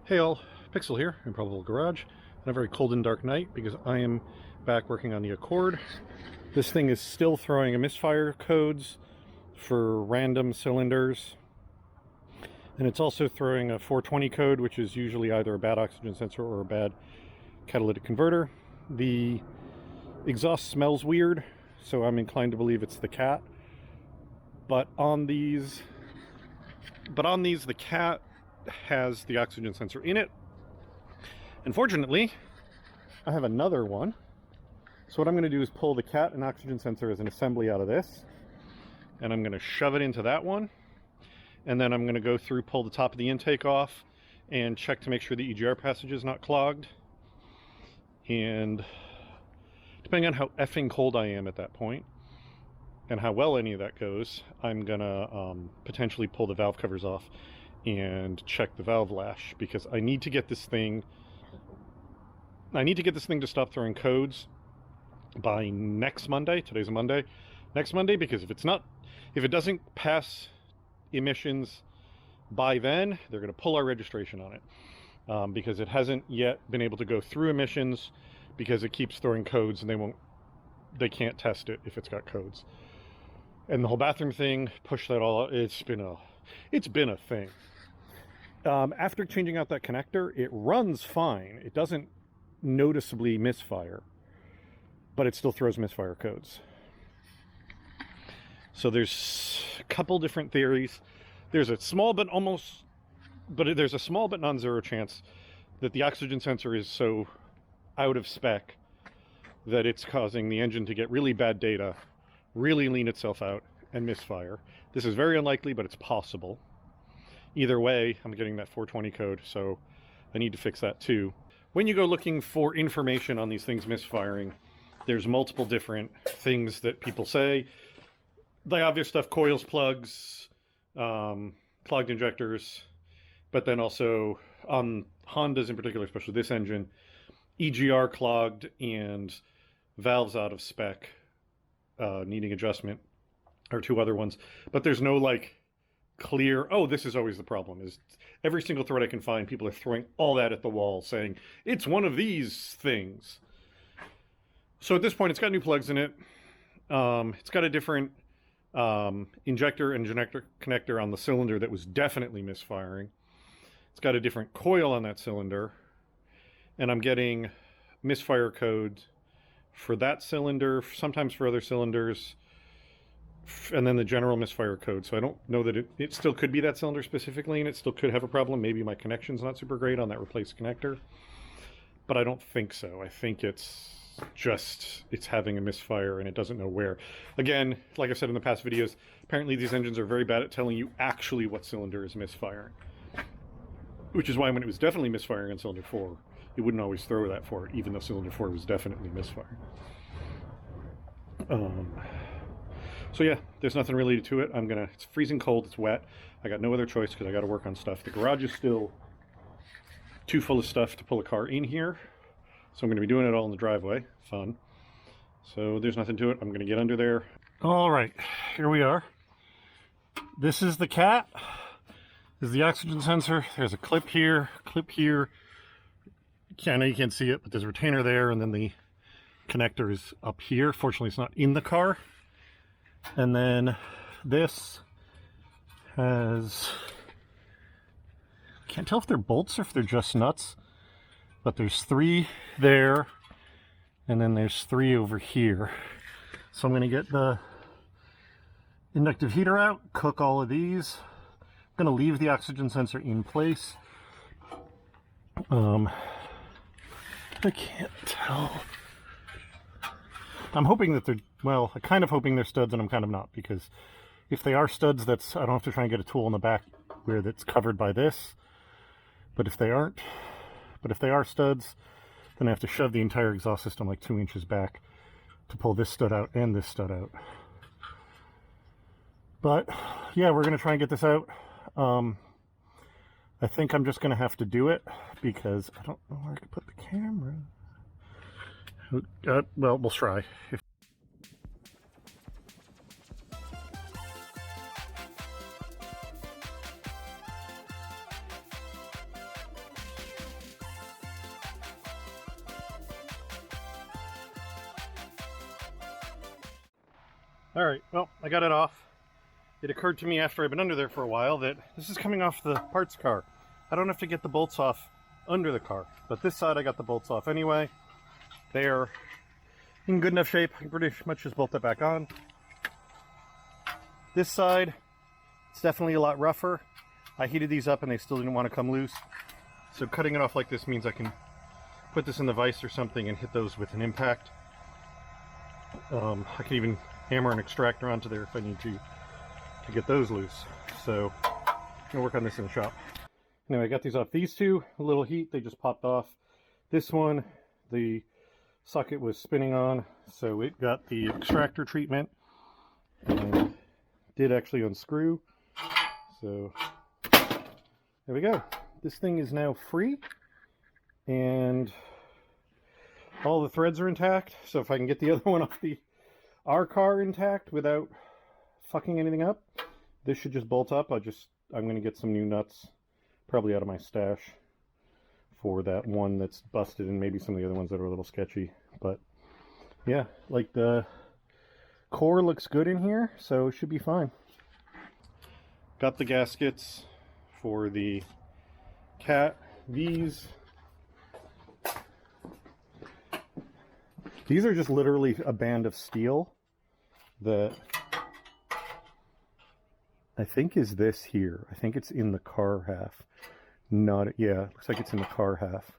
Hey all, Pixel here in Probable Garage on a very cold and dark night because I am back working on the Accord. This thing is still throwing a misfire codes for random cylinders, and it's also throwing a 420 code, which is usually either a bad oxygen sensor or a bad catalytic converter. The exhaust smells weird, so I'm inclined to believe it's the cat. But on these, the cat has the oxygen sensor in it. Unfortunately, I have another one. So what I'm going to do is pull the cat and oxygen sensor as an assembly out of this, and I'm going to shove it into that one, and then I'm going to go through, pull the top of the intake off, and check to make sure the EGR passage is not clogged. And depending on how effing cold I am at that point, and how well any of that goes, I'm going to potentially pull the valve covers off and check the valve lash, because I need to get this thing to stop throwing codes by next Monday. Today's a Monday. Next Monday, because if it doesn't pass emissions by then, they're going to pull our registration on it, because it hasn't yet been able to go through emissions because it keeps throwing codes, and they can't test it if it's got codes. And the whole bathroom thing, push that all out. It's been a thing. After changing out that connector, it runs fine. It doesn't noticeably misfire, but it still throws misfire codes. So there's a couple different theories. There's a small but non-zero chance that the oxygen sensor is so out of spec that it's causing the engine to get really bad data, really lean itself out, and misfire. This is very unlikely, but it's possible. Either way, I'm getting that 420 code, so I need to fix that too. When you go looking for information on these things misfiring, there's multiple different things that people say. The obvious stuff: coils, plugs, clogged injectors, but then also on Hondas in particular, especially this engine, EGR clogged and valves out of spec, needing adjustment, are two other ones. But there's no clear, oh, this is always the problem. Is every single thread I can find, people are throwing all that at the wall saying it's one of these things. So at this point, it's got new plugs in it. It's got a different injector and connector on the cylinder that was definitely misfiring. It's got a different coil on that cylinder, and I'm getting misfire codes for that cylinder, sometimes for other cylinders, and then the general misfire code. So I don't know that it still could be that cylinder specifically, and it still could have a problem. Maybe my connection's not super great on that replaced connector, but I don't think so. I think it's having a misfire and it doesn't know where. Again, like I've said in the past videos, apparently these engines are very bad at telling you actually what cylinder is misfiring, which is why when it was definitely misfiring on cylinder 4, it wouldn't always throw that for it, even though cylinder 4 was definitely misfiring. So yeah, there's nothing really to it. It's freezing cold, it's wet. I got no other choice because I got to work on stuff. The garage is still too full of stuff to pull a car in here, so I'm going to be doing it all in the driveway. Fun. So there's nothing to it. I'm going to get under there. All right, here we are. This is the cat. This is the oxygen sensor. There's a clip here, I know you can't see it, but there's a retainer there, and then the connector is up here. Fortunately, it's not in the car. And then this has, can't tell if they're bolts or if they're just nuts, but there's 3 there, and then there's 3 over here. So I'm going to get the inductive heater out, cook all of these. I'm going to leave the oxygen sensor in place. I can't tell. I'm hoping that I'm kind of hoping they're studs, and I'm kind of not, because if they are studs, I don't have to try and get a tool in the back where that's covered by this. But if they are studs, then I have to shove the entire exhaust system like 2 inches back to pull this stud out and this stud out. But yeah, we're going to try and get this out. I think I'm just going to have to do it because I don't know where I can put the camera. Well, we'll try. All right, well, I got it off. It occurred to me after I've been under there for a while that this is coming off the parts car. I don't have to get the bolts off under the car, but this side I got the bolts off anyway. They're in good enough shape. I can pretty much just bolt that back on. This side, it's definitely a lot rougher. I heated these up and they still didn't want to come loose. So cutting it off like this means I can put this in the vise or something and hit those with an impact. I can even hammer an extractor onto there if I need to get those loose. So I'm gonna work on this in the shop. Anyway, I got these off. These two, a little heat, they just popped off. This one, the socket was spinning on, so it got the extractor treatment and did actually unscrew. So there we go. This thing is now free and all the threads are intact. So if I can get the other one off our car intact without fucking anything up, this should just bolt up. I'm going to get some new nuts, probably out of my stash, for that one that's busted and maybe some of the other ones that are a little sketchy. But yeah, like the core looks good in here, so it should be fine. Got the gaskets for the cat. These are just literally a band of steel that I think is this here. I think it's in the car half. Yeah, looks like it's in the car half.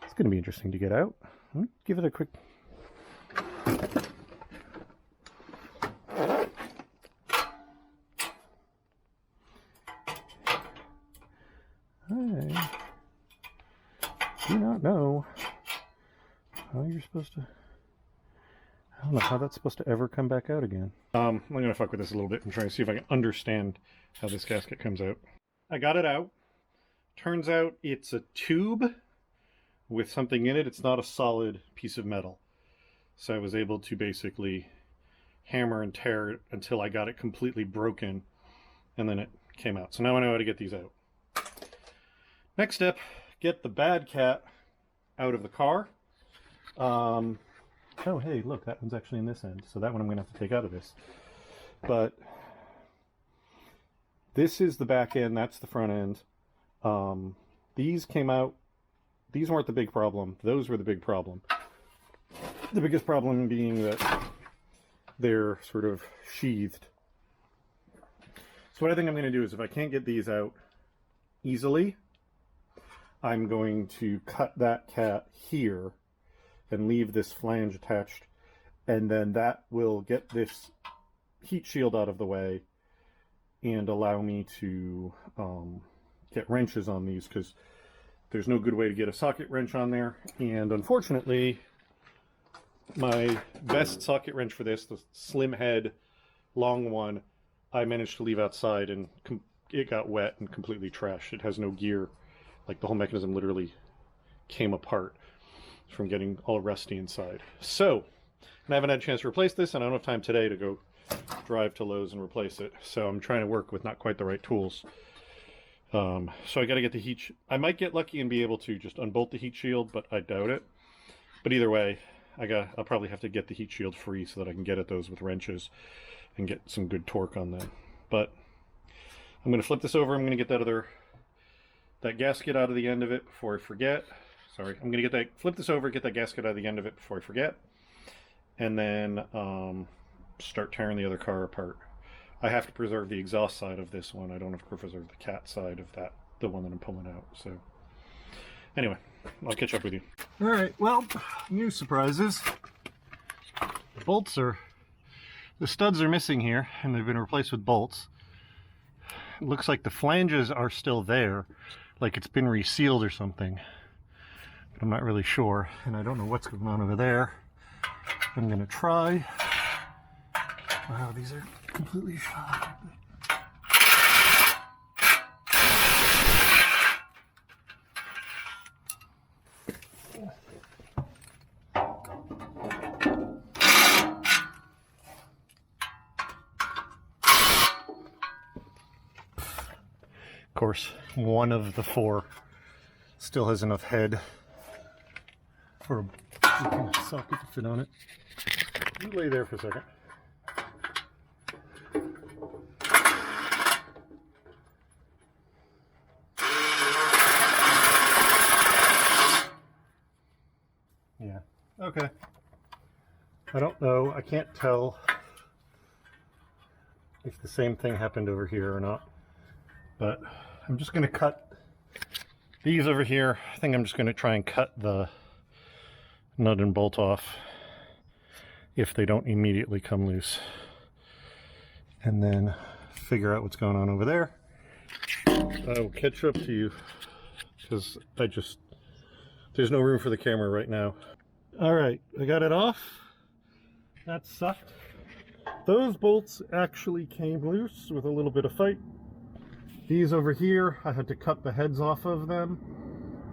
It's going to be interesting to get out. Let me give it a quick... I do not know how you're supposed to... I don't know how that's supposed to ever come back out again. I'm going to fuck with this a little bit and try to see if I can understand how this gasket comes out. I got it out. Turns out it's a tube with something in it. It's not a solid piece of metal. So I was able to basically hammer and tear it until I got it completely broken, and then it came out. So now I know how to get these out. Next step, get the bad cat out of the car. Oh, hey, look, that one's actually in this end. So that one I'm going to have to take out of this. But this is the back end. That's the front end. These came out. These weren't the big problem. Those were the big problem. The biggest problem being that they're sort of sheathed. So what I think I'm going to do is if I can't get these out easily, I'm going to cut that cat here and leave this flange attached, and then that will get this heat shield out of the way and allow me to get wrenches on these, because there's no good way to get a socket wrench on there. And unfortunately, my best socket wrench for this, the slim head long one, I managed to leave outside, and it got wet and completely trashed. It has no gear. Like, the whole mechanism literally came apart from getting all rusty inside. So, and I haven't had a chance to replace this, and I don't have time today to go drive to Lowe's and replace it. So I'm trying to work with not quite the right tools. So I got to get the heat. I might get lucky and be able to just unbolt the heat shield, but I doubt it. But either way, I'll probably have to get the heat shield free so that I can get at those with wrenches and get some good torque on them. But I'm going to flip this over. I'm going to get that gasket out of the end of it before I forget. Sorry, I'm going to flip this over, get that gasket out of the end of it before I forget, and then start tearing the other car apart. I have to preserve the exhaust side of this one. I don't have to preserve the cat side of the one that I'm pulling out. So anyway, I'll catch up with you. All right, well, new surprises. The studs are missing here, and they've been replaced with bolts. It looks like the flanges are still there, like it's been resealed or something. But I'm not really sure, and I don't know what's going on over there. I'm gonna try. Wow, these are completely shot. Of course, one of the four still has enough head for a socket to fit on it. You lay there for a second. Yeah, okay. I don't know, I can't tell if the same thing happened over here or not, but I'm just going to cut these over here. I think I'm just going to try and cut the nut and bolt off if they don't immediately come loose, and then figure out what's going on over there. I will catch up to you because there's no room for the camera right now. All right, I got it off. That sucked. Those bolts actually came loose with a little bit of fight. These over here, I had to cut the heads off of them.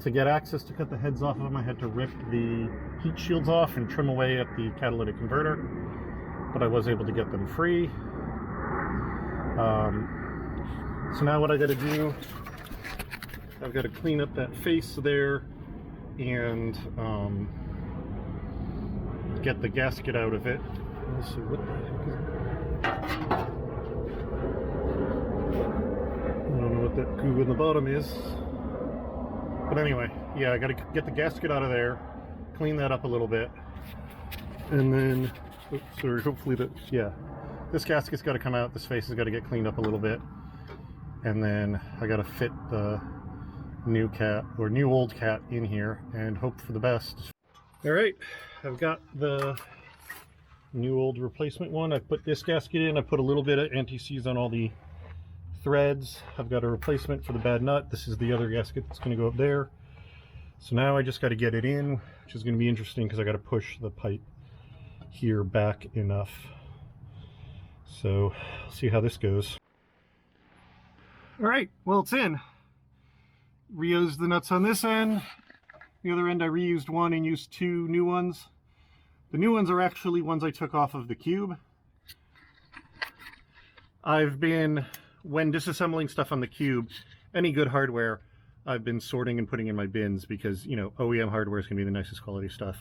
To get access to cut the heads off of them, I had to rip the heat shields off and trim away at the catalytic converter, but I was able to get them free. So now what I gotta do, I've got to clean up that face there and get the gasket out of it. Let's see, what the heck is it? I don't know what that goo in the bottom is. But anyway, yeah, I gotta get the gasket out of there, clean that up a little bit, and then, oops, sorry, hopefully this gasket's gotta come out, this face has gotta get cleaned up a little bit, and then I gotta fit the new old cat in here and hope for the best. All right, I've got the new old replacement one. I put this gasket in, I put a little bit of anti-seize on all the threads. I've got a replacement for the bad nut. This is the other gasket that's going to go up there. So now I just got to get it in, which is going to be interesting because I got to push the pipe here back enough. So I'll see how this goes. All right, well, it's in. Reused the nuts on this end. The other end I reused one and used two new ones. The new ones are actually ones I took off of the cube. When disassembling stuff on the cube, any good hardware, I've been sorting and putting in my bins because, you know, OEM hardware is going to be the nicest quality stuff.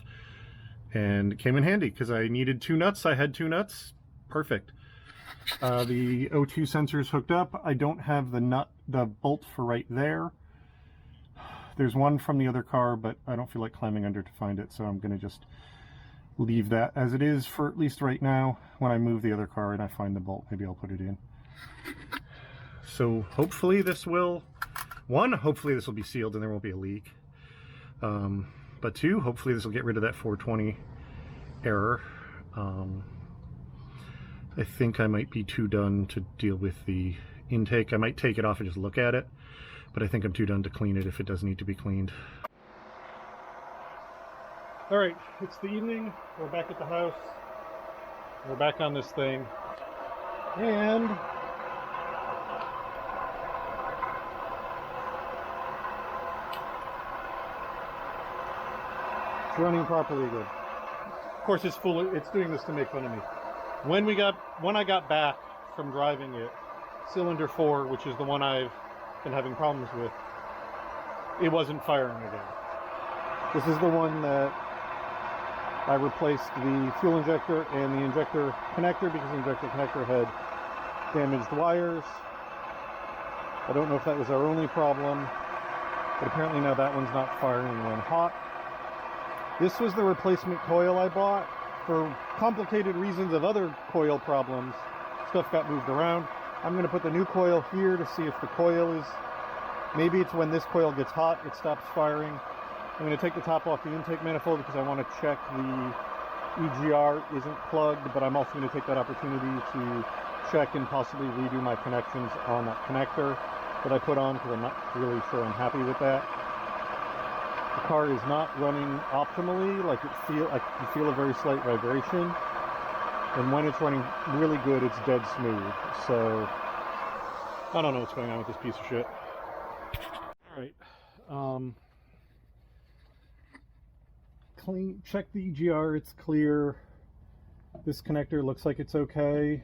And it came in handy because I needed two nuts. I had two nuts. Perfect. The O2 sensor is hooked up. I don't have the bolt for right there. There's one from the other car, but I don't feel like climbing under to find it, so I'm going to just leave that as it is for at least right now. When I move the other car and I find the bolt, maybe I'll put it in. So hopefully this will, hopefully this will be sealed and there won't be a leak. But two, hopefully this will get rid of that 420 error. I think I might be too done to deal with the intake. I might take it off and just look at it, but I think I'm too done to clean it if it does need to be cleaned. All right, it's the evening. We're back at the house. We're back on this thing. And it's running properly good. Of course, it's doing this to make fun of me. When I got back from driving it, cylinder 4, which is the one I've been having problems with, it wasn't firing again. This is the one that I replaced the fuel injector and the injector connector because the injector connector had damaged wires. I don't know if that was our only problem, but apparently now that one's not firing when hot. This was the replacement coil I bought. For complicated reasons of other coil problems, stuff got moved around. I'm going to put the new coil here to see if the coil is, maybe it's when this coil gets hot, it stops firing. I'm going to take the top off the intake manifold because I want to check the EGR isn't plugged, but I'm also going to take that opportunity to check and possibly redo my connections on that connector that I put on because I'm not really sure I'm happy with that. The car is not running optimally, like I can feel a very slight vibration, and when it's running really good, it's dead smooth. So I don't know what's going on with this piece of shit. All right, check the EGR, it's clear. This connector looks like it's okay.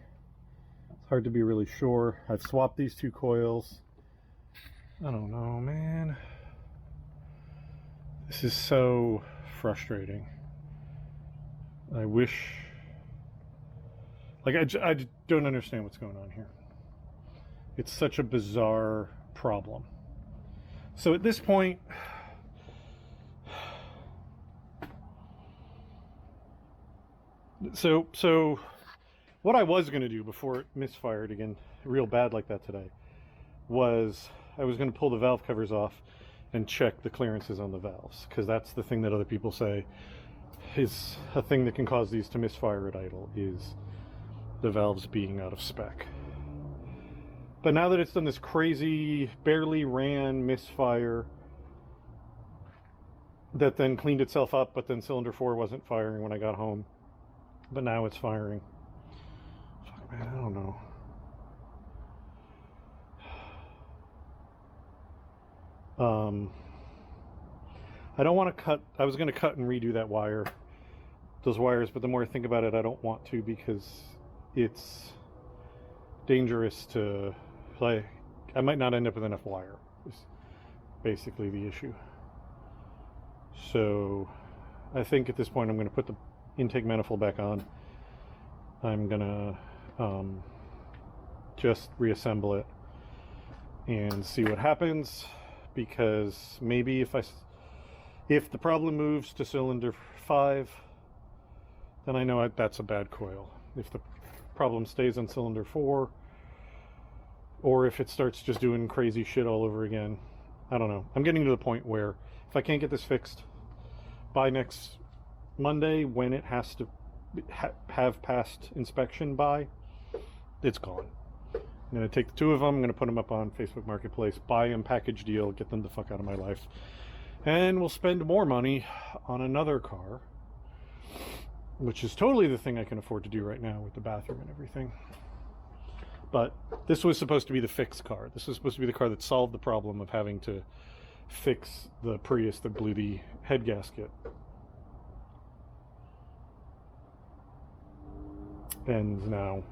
It's hard to be really sure. I've swapped these two coils. I don't know, man. This is so frustrating. I wish... Like, I don't understand what's going on here. It's such a bizarre problem. So at this point... So what I was going to do before it misfired again real bad like that today was I was going to pull the valve covers off and check the clearances on the valves, because that's the thing that other people say is a thing that can cause these to misfire at idle, is the valves being out of spec. But now that it's done this crazy barely ran misfire that then cleaned itself up, but then cylinder 4 wasn't firing when I got home, but now it's firing. Fuck, man, I don't know. I don't want to cut. I was going to cut and redo that wire, those wires, but the more I think about it, I don't want to, because it's dangerous to play. I might not end up with enough wire, is basically the issue. So I think at this point I'm going to put the intake manifold back on. I'm going to just reassemble it and see what happens, because maybe if the problem moves to cylinder 5, then I know that's a bad coil. If the problem stays on cylinder 4, or if it starts just doing crazy shit all over again, I don't know. I'm getting to the point where if I can't get this fixed by next Monday, when it has to have passed inspection by, it's gone. I'm going to take the 2 of them, I'm going to put them up on Facebook Marketplace, buy them package deal, get them the fuck out of my life, and we'll spend more money on another car, which is totally the thing I can afford to do right now with the bathroom and everything. But this was supposed to be the fix car. This was supposed to be the car that solved the problem of having to fix the Prius that blew the head gasket. And now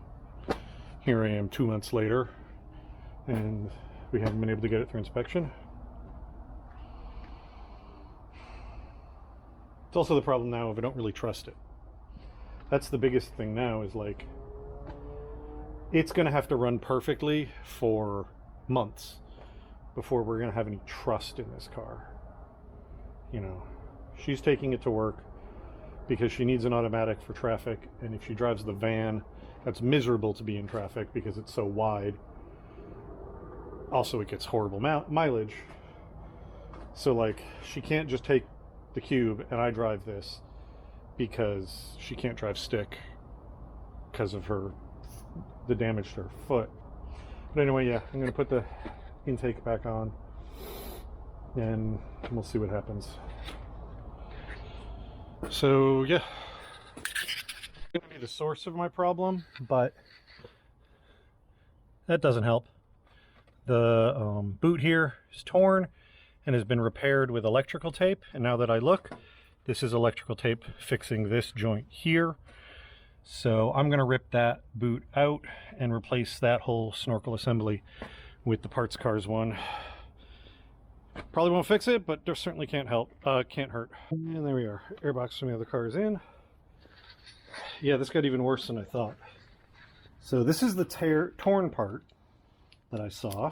here I am 2 months later, and we haven't been able to get it through inspection. It's also the problem now of I don't really trust it. That's the biggest thing now, is like, it's going to have to run perfectly for months before we're going to have any trust in this car. You know, she's taking it to work because she needs an automatic for traffic, and if she drives the van, that's miserable to be in traffic because it's so wide. Also, it gets horrible mileage. So, like, she can't just take the Cube and I drive this, because she can't drive stick because of the damage to her foot. But anyway, yeah, I'm going to put the intake back on and we'll see what happens. So yeah, it's going to be the source of my problem, but that doesn't help. The boot here is torn and has been repaired with electrical tape, and now that I look, this is electrical tape fixing this joint here. So I'm going to rip that boot out and replace that whole snorkel assembly with the Parts Cars one. Probably won't fix it, but there certainly can't hurt. And there we are. Airbox from the other car is in. Yeah, this got even worse than I thought. So this is the torn part that I saw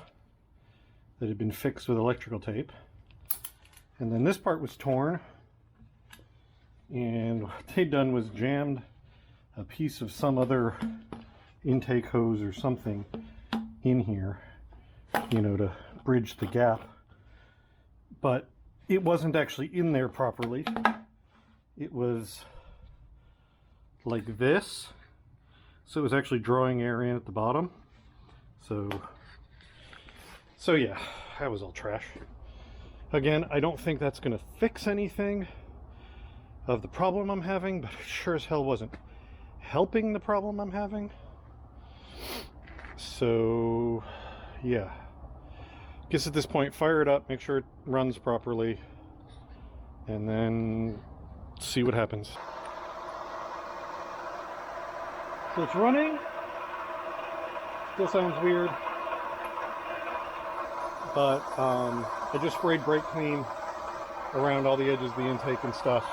that had been fixed with electrical tape. And then this part was torn. And what they'd done was jammed a piece of some other intake hose or something in here, you know, to bridge the gap. But it wasn't actually in there properly. It was like this. So it was actually drawing air in at the bottom. So yeah, that was all trash. Again, I don't think that's going to fix anything of the problem I'm having, but it sure as hell wasn't helping the problem I'm having. So yeah, guess at this point, fire it up, make sure it runs properly, and then see what happens. So it's running. Still sounds weird, but I just sprayed brake clean around all the edges of the intake and stuff,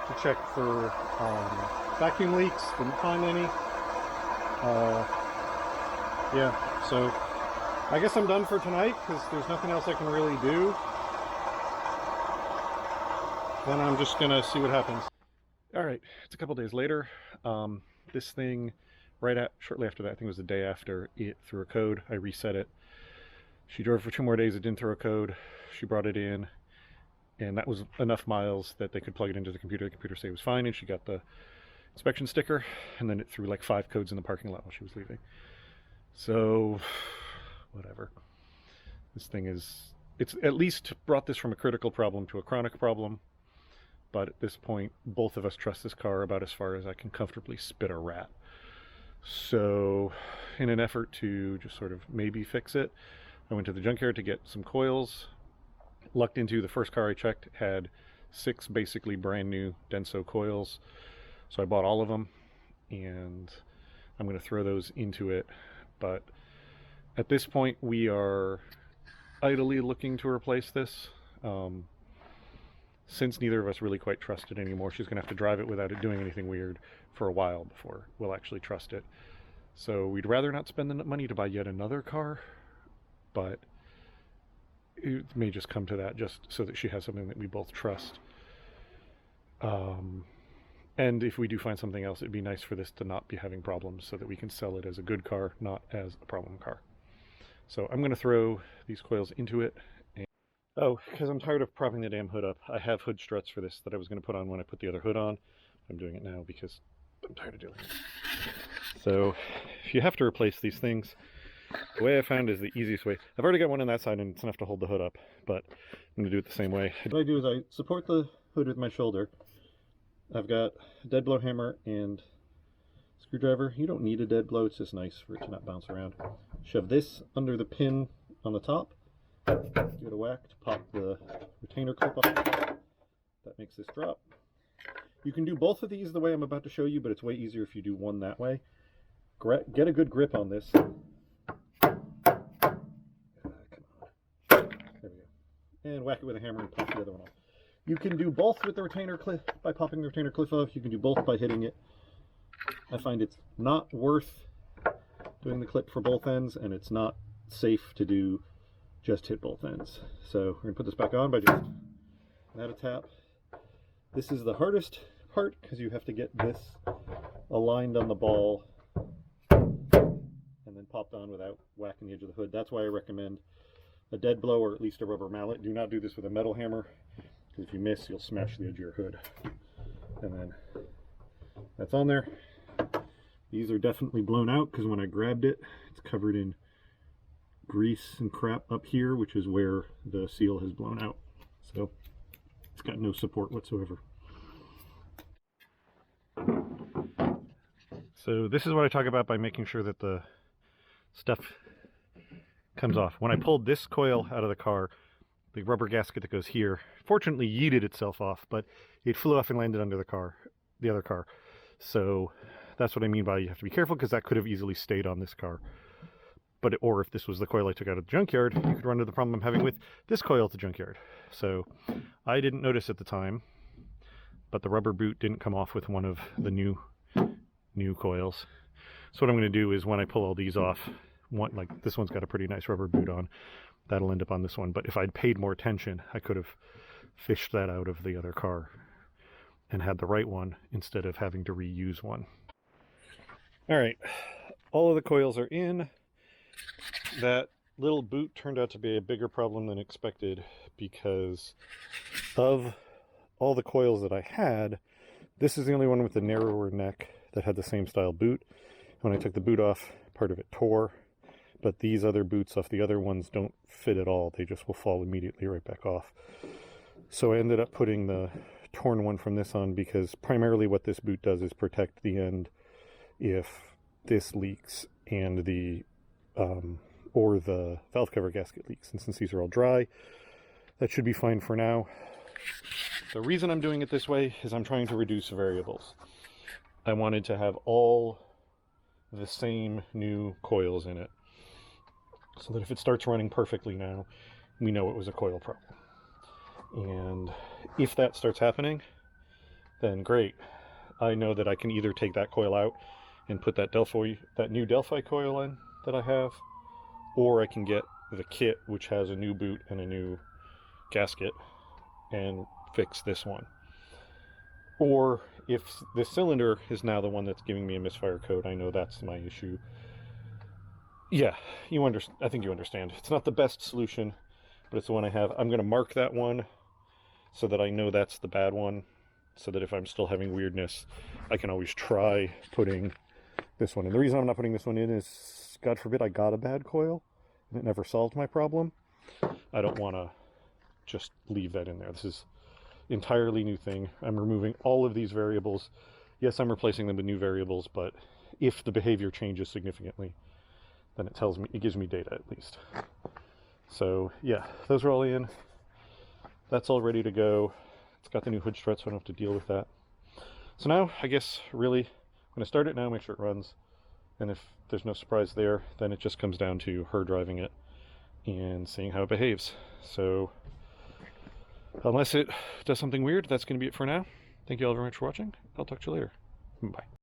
to check for vacuum leaks. Didn't find any. Yeah, so I guess I'm done for tonight because there's nothing else I can really do. Then I'm just gonna see what happens. All right, it's a couple days later. This thing, shortly after that, I think it was the day after, it threw a code. I reset it. She drove for 2 more days. It didn't throw a code. She brought it in, and that was enough miles that they could plug it into the computer. The computer said it was fine, and she got the inspection sticker, and then it threw like 5 codes in the parking lot while she was leaving. So, whatever. This thing it's at least brought this from a critical problem to a chronic problem. But at this point, both of us trust this car about as far as I can comfortably spit a rat. So, in an effort to just sort of maybe fix it, I went to the junkyard to get some coils. Lucked into the first car I checked had 6 basically brand new Denso coils. So I bought all of them, and I'm going to throw those into it. But at this point, we are idly looking to replace this. Since neither of us really quite trust it anymore, she's going to have to drive it without it doing anything weird for a while before we'll actually trust it. So we'd rather not spend the money to buy yet another car, but it may just come to that just so that she has something that we both trust. And if we do find something else, it'd be nice for this to not be having problems so that we can sell it as a good car, not as a problem car. So I'm going to throw these coils into it. Oh, because I'm tired of propping the damn hood up. I have hood struts for this that I was going to put on when I put the other hood on. I'm doing it now because I'm tired of doing it. So, if you have to replace these things, the way I found is the easiest way. I've already got one on that side and it's enough to hold the hood up, but I'm going to do it the same way. What I do is I support the hood with my shoulder. I've got a dead blow hammer and screwdriver. You don't need a dead blow, it's just nice for it to not bounce around. Shove this under the pin on the top. Give it a whack to pop the retainer clip off the top. That makes this drop. You can do both of these the way I'm about to show you, but it's way easier if you do one that way. Get a good grip on this. Come on. There we go. And whack it with a hammer and pop the other one off. You can do both with the retainer clip by popping the retainer clip off. You can do both by hitting it. I find it's not worth doing the clip for both ends, and it's not safe to do just hit both ends. So we're gonna put this back on by just add a tap. This is the hardest part because you have to get this aligned on the ball and then popped on without whacking the edge of the hood. That's why I recommend a dead blow or at least a rubber mallet. Do not do this with a metal hammer because if you miss, you'll smash the edge of your hood. And then that's on there. These are definitely blown out because when I grabbed it, it's covered in grease and crap up here, which is where the seal has blown out. So it's got no support whatsoever. So this is what I talk about by making sure that the stuff comes off. When I pulled this coil out of the car, the rubber gasket that goes here fortunately yeeted itself off, but it flew off and landed under the other car. So that's what I mean by you have to be careful, because that could have easily stayed on this car. Or if this was the coil I took out of the junkyard, you could run into the problem I'm having with this coil at the junkyard. So I didn't notice at the time, but the rubber boot didn't come off with one of the new coils. So what I'm going to do is when I pull all these off, like this one's got a pretty nice rubber boot on, that'll end up on this one. But if I'd paid more attention, I could have fished that out of the other car and had the right one instead of having to reuse one. All right, all of the coils are in. That little boot turned out to be a bigger problem than expected because of all the coils that I had. This is the only one with the narrower neck that had the same style boot. When I took the boot off, part of it tore, but these other boots off the other ones don't fit at all. They just will fall immediately right back off. So I ended up putting the torn one from this on because primarily what this boot does is protect the end if this leaks and the valve cover gasket leaks. And since these are all dry, that should be fine for now. The reason I'm doing it this way is I'm trying to reduce variables. I wanted to have all the same new coils in it so that if it starts running perfectly now, we know it was a coil problem. And if that starts happening, then great. I know that I can either take that coil out and put that new Delphi coil in that I have, or I can get the kit, which has a new boot and a new gasket, and fix this one. Or if this cylinder is now the one that's giving me a misfire code, I know that's my issue. Yeah, I think you understand. It's not the best solution, but it's the one I have. I'm going to mark that one so that I know that's the bad one, so that if I'm still having weirdness, I can always try putting this one in. The reason I'm not putting this one in is, God forbid, I got a bad coil and it never solved my problem. I don't want to just leave that in there. This is entirely new thing. I'm removing all of these variables. Yes, I'm replacing them with new variables, but if the behavior changes significantly, then it gives me data at least. So yeah, those are all in. That's all ready to go. It's got the new hood strut, so I don't have to deal with that. So now, I guess, really, I'm going to start it now, make sure it runs. And if there's no surprise there, then it just comes down to her driving it and seeing how it behaves. So unless it does something weird, that's going to be it for now. Thank you all very much for watching. I'll talk to you later. Bye.